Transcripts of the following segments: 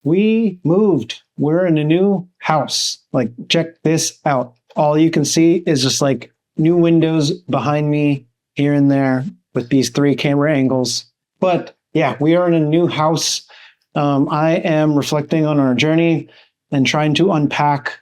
We moved. We're in a new house. Like, check this out. All you can see is just like new windows behind me here and there with these three camera angles. But yeah, we are in a new house. I am reflecting on our journey and trying to unpack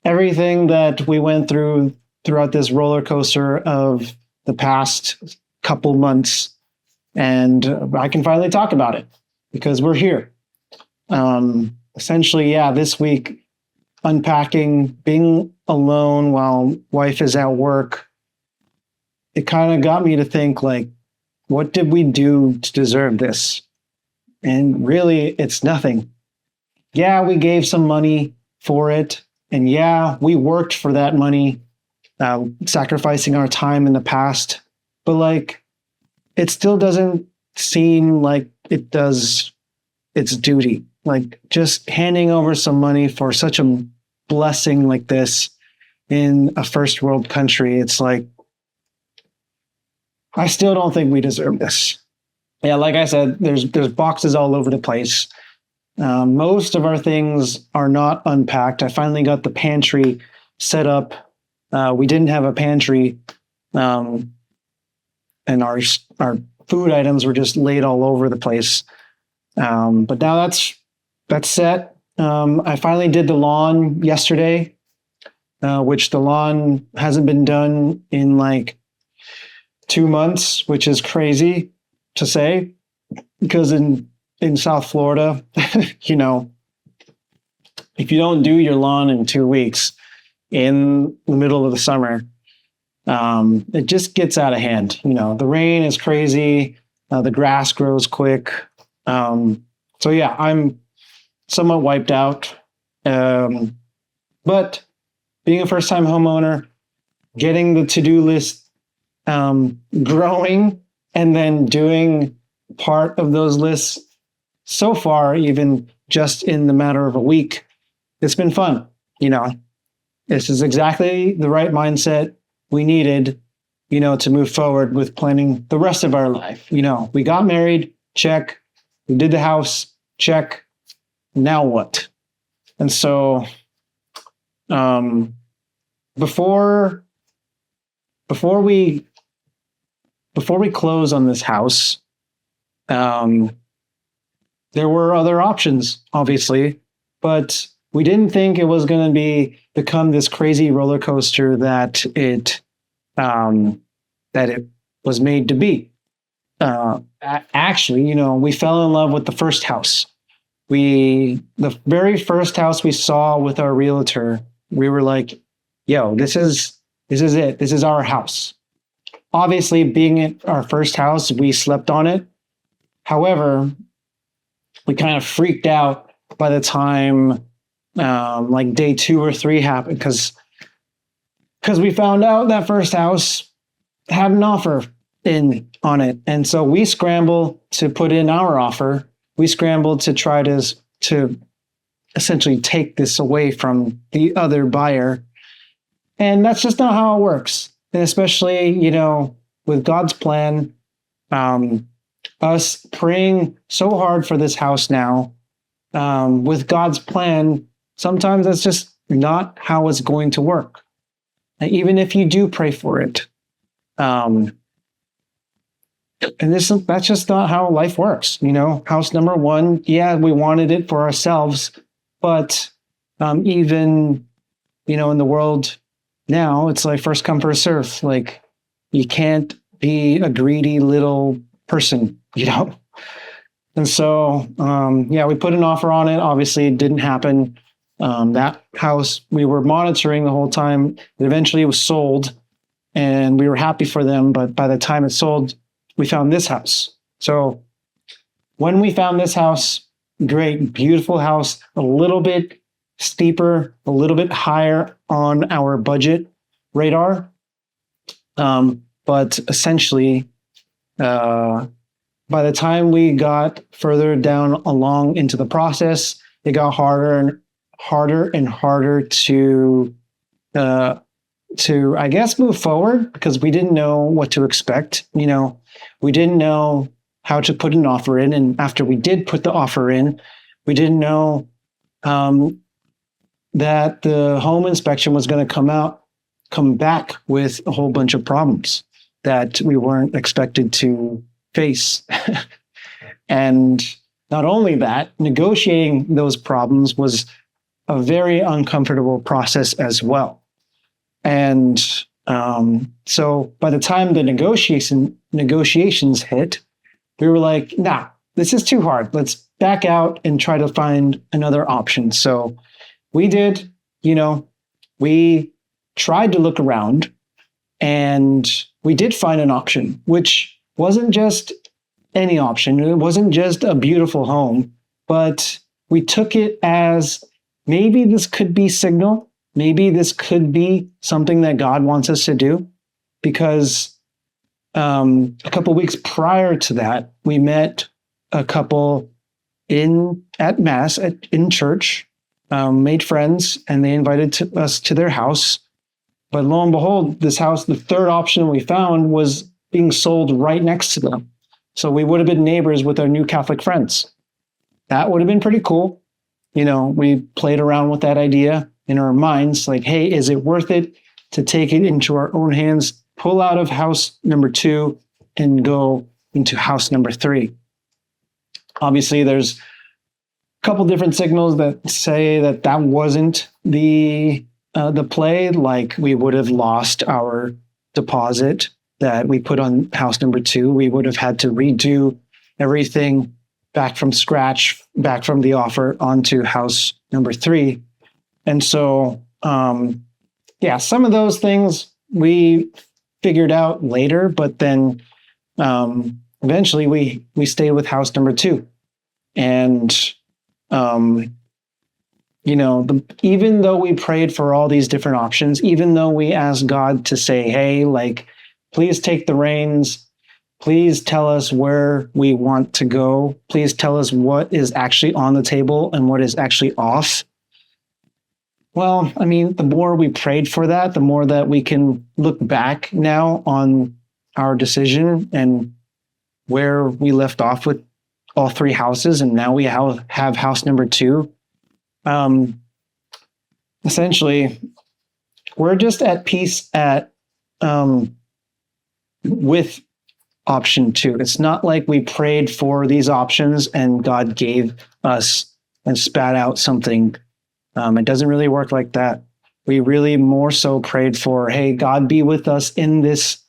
everything that we went through throughout this roller coaster of the past couple months. And I can finally talk about it because we're here. Essentially, yeah, this week, unpacking, being alone while wife is at work, it kind of got me to think, like, what did we do to deserve this? And really, it's nothing. Yeah, we gave some money for it. And yeah, we worked for that money, sacrificing our time in the past. But like, it still doesn't seem like it does its duty. Like, just handing over some money for such a blessing like this in a first world country, it's like, I still don't think we deserve this. Yeah, like I said, there's boxes all over the place. Most of our things are not unpacked. I finally got the pantry set up. We didn't have a pantry, and our food items were just laid all over the place. But now that's set. I finally did the lawn yesterday, which the lawn hasn't been done in like 2 months, which is crazy to say, because in South Florida, you know, if you don't do your lawn in 2 weeks in the middle of the summer, it just gets out of hand. You know, the rain is crazy. The grass grows quick. So yeah, I'm somewhat wiped out. But being a first-time homeowner, getting the to-do list growing, and then doing part of those lists so far, even just in the matter of a week, it's been fun. You know, this is exactly the right mindset we needed, you know, to move forward with planning the rest of our life. You know, we got married, check. We did the house, check. Now what? And so, before we close on this house, there were other options, obviously, but we didn't think it was going to become this crazy roller coaster that it was made to be. Actually, you know, we fell in love with the first house. The very first house we saw with our realtor, we were like, yo, this is it. This is our house. Obviously, being it our first house, we slept on it. However, we kind of freaked out by the time like day 2 or 3 happened, because we found out that first house had an offer in on it. And so we scrambled to put in our offer. We scrambled to try to essentially take this away from the other buyer. And that's just not how it works. And especially, you know, with God's plan, us praying so hard for this house now, with God's plan, sometimes that's just not how it's going to work. And even if you do pray for it, and that's just not how life works. You know, house number 1, yeah, we wanted it for ourselves, but even, you know, in the world now, it's like first come, first serve. Like, you can't be a greedy little person, you know? And so, yeah, we put an offer on it. Obviously, it didn't happen. That house we were monitoring the whole time. Eventually, it was sold, and we were happy for them. But by the time it sold, we found this house. So when we found this house, great, beautiful house, a little bit steeper, a little bit higher on our budget radar. But essentially, by the time we got further down along into the process, it got harder and harder to I guess move forward, because we didn't know what to expect. You know, we didn't know how to put an offer in. And after we did put the offer in, We didn't know that the home inspection was going to come back with a whole bunch of problems that we weren't expected to face. And not only that, negotiating those problems was a very uncomfortable process as well. And so by the time the negotiations hit, we were like, nah, this is too hard. Let's back out and try to find another option. So we did, we tried to look around, and we did find an option, which wasn't just any option. It wasn't just a beautiful home, but we took it as maybe this could be signal. Maybe this could be something that God wants us to do, because a couple of weeks prior to that, we met a couple at Mass in church, made friends, and they invited us to their house. But lo and behold, this house, the third option we found, was being sold right next to them. So we would have been neighbors with our new Catholic friends. That would have been pretty cool. We played around with that idea in our minds, like, hey, is it worth it to take it into our own hands, pull out of house number 2 and go into house number 3? Obviously, there's a couple different signals that say that wasn't the play. Like, we would have lost our deposit that we put on house number 2. We would have had to redo everything back from scratch, back from the offer onto house number 3. And so, some of those things we figured out later, but then eventually we stayed with house number 2. And, even though we prayed for all these different options, even though we asked God to say, hey, like, please take the reins, please tell us where we want to go, please tell us what is actually on the table and what is actually off. Well, I mean, the more we prayed for that, the more that we can look back now on our decision and where we left off with all 3 houses, and now we have house number 2. Essentially, we're just at peace with option 2. It's not like we prayed for these options and God gave us and spat out something. It doesn't really work like that. We really more so prayed for, hey, God, be with us in this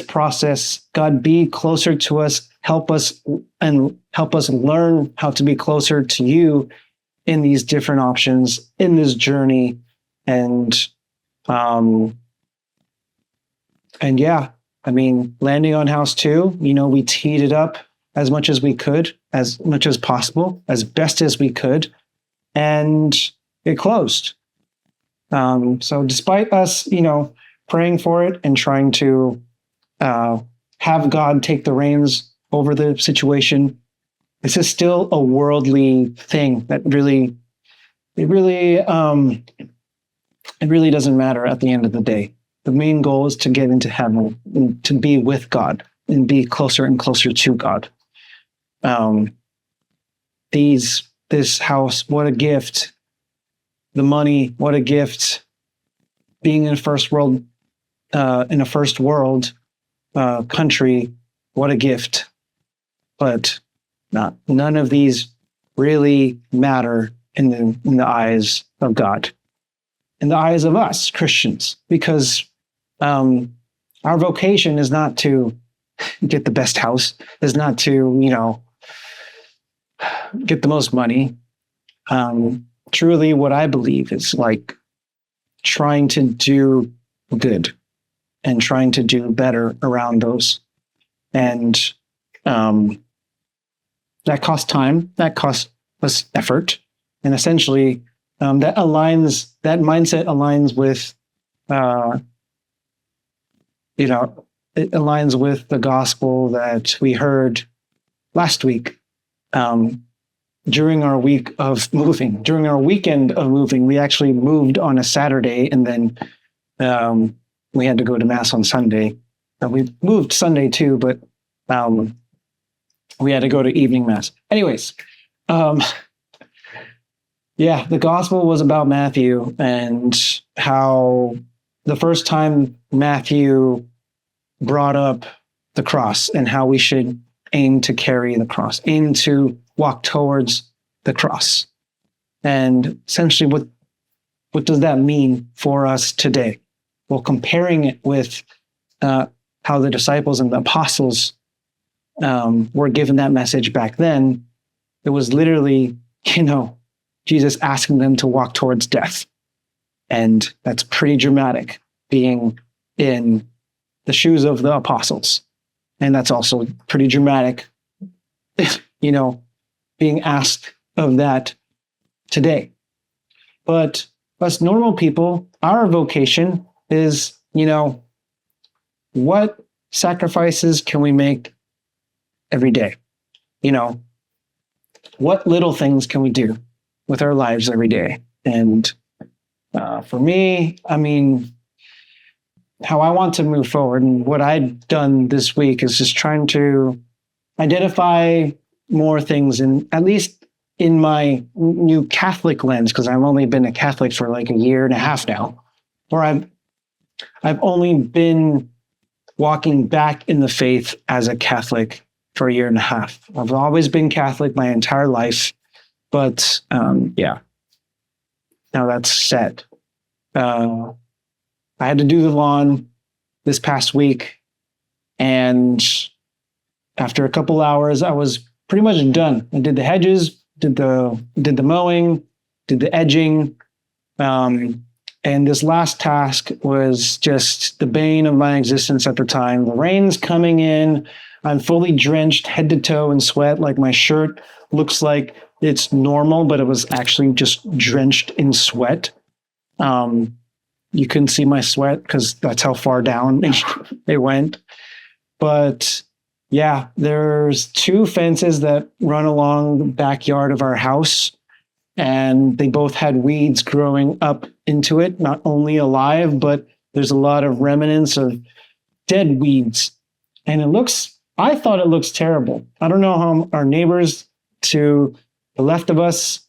process. God, be closer to us. Help us learn how to be closer to you in these different options, in this journey. And yeah, I mean, landing on house 2, we teed it up as much as we could, as much as possible, as best as we could. And it closed. So despite us, praying for it and trying to have God take the reins over the situation, this is still a worldly thing that really doesn't matter at the end of the day. The main goal is to get into heaven and to be with God and be closer and closer to God. This house, what a gift. The money, what a gift. Being in a first world country, what a gift. But none of these really matter in the eyes of God, in the eyes of us Christians, because our vocation is not to get the best house, is not to get the most money. Truly, what I believe is like trying to do good and trying to do better around those. And that costs time, that costs us effort. And essentially, that mindset aligns with, it aligns with the gospel that we heard last week. During our week of moving, during our weekend of moving, we actually moved on a Saturday, and then we had to go to Mass on Sunday. We moved Sunday too, but we had to go to evening Mass. Anyways, Um, yeah, the gospel was about Matthew and how the first time Matthew brought up the cross and how we should aim to carry the cross, aim to walk towards the cross. And essentially, what does that mean for us today? Well, comparing it with how the disciples and the apostles were given that message back then, it was literally, Jesus asking them to walk towards death. And that's pretty dramatic, being in the shoes of the apostles. And that's also pretty dramatic, being asked of that today. But us normal people, our vocation is, what sacrifices can we make every day? What little things can we do with our lives every day? And for me, how I want to move forward and what I've done this week is just trying to identify more things, and at least in my new Catholic lens, because I've only been a Catholic for like a year and a half now, or I've only been walking back in the faith as a Catholic for a year and a half. I've always been Catholic my entire life, but now that's set. I had to do the lawn this past week, and after a couple hours, I was pretty much done. I did the hedges, did the mowing, did the edging, and this last task was just the bane of my existence at the time. The rain's coming in. I'm fully drenched head to toe in sweat. Like my shirt looks like it's normal, but it was actually just drenched in sweat. You couldn't see my sweat because that's how far down it went. But yeah, there's 2 fences that run along the backyard of our house, and they both had weeds growing up into it, not only alive, but there's a lot of remnants of dead weeds. And I thought it looks terrible. I don't know how our neighbors to the left of us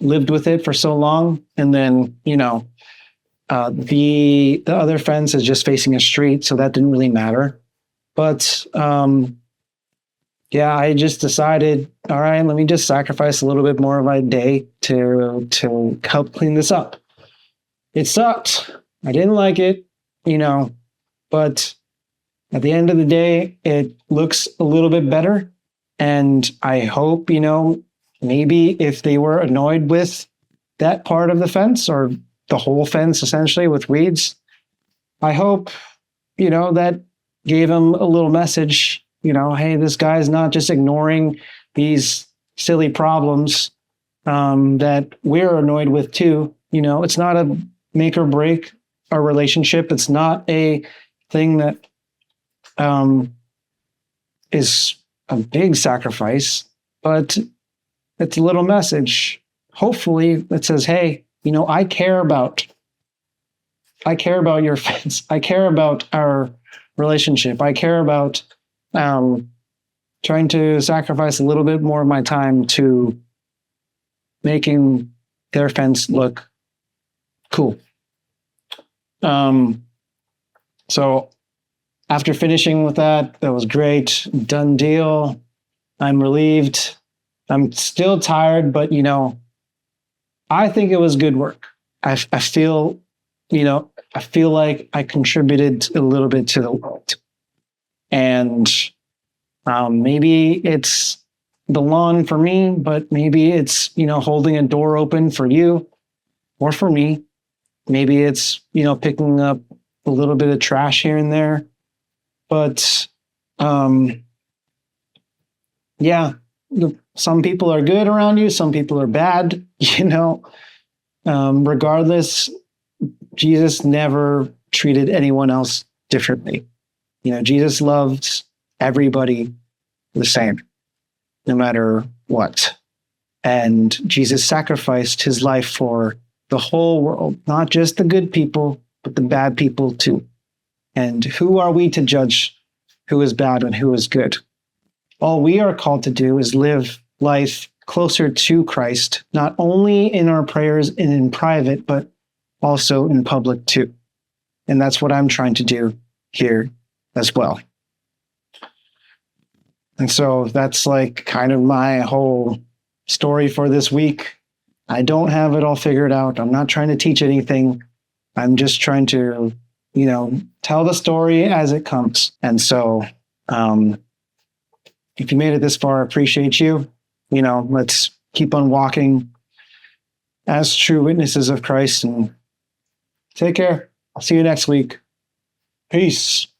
lived with it for so long. And then, the other fence is just facing a street, so that didn't really matter. But I just decided, all right, let me just sacrifice a little bit more of my day to help clean this up. It sucked. I didn't like it, but at the end of the day, it looks a little bit better. And I hope, maybe if they were annoyed with that part of the fence or the whole fence essentially with weeds, I hope, that gave them a little message, hey, this guy's not just ignoring these silly problems that we're annoyed with too. It's not a make or break our relationship. It's not a thing that is a big sacrifice, but it's a little message, hopefully, that says, hey, I care about your fence. I care about our relationship. I care about trying to sacrifice a little bit more of my time to making their fence look cool. So after finishing with that was great. Done deal. I'm relieved. I'm still tired, but I think it was good work. I feel like I contributed a little bit to the world. And maybe it's the lawn for me, but maybe it's, holding a door open for you or for me. Maybe it's, picking up a little bit of trash here and there. But some people are good around you. Some people are bad, regardless, Jesus never treated anyone else differently. Jesus loved everybody the same, no matter what. And Jesus sacrificed his life for the whole world, not just the good people, but the bad people too. And who are we to judge who is bad and who is good? All we are called to do is live life closer to Christ, not only in our prayers and in private, but also in public too. And that's what I'm trying to do here as well. And so that's like kind of my whole story for this week. I don't have it all figured out. I'm not trying to teach anything. I'm just trying to, tell the story as it comes. And so, if you made it this far, I appreciate you. Let's keep on walking as true witnesses of Christ, and take care. I'll see you next week. Peace.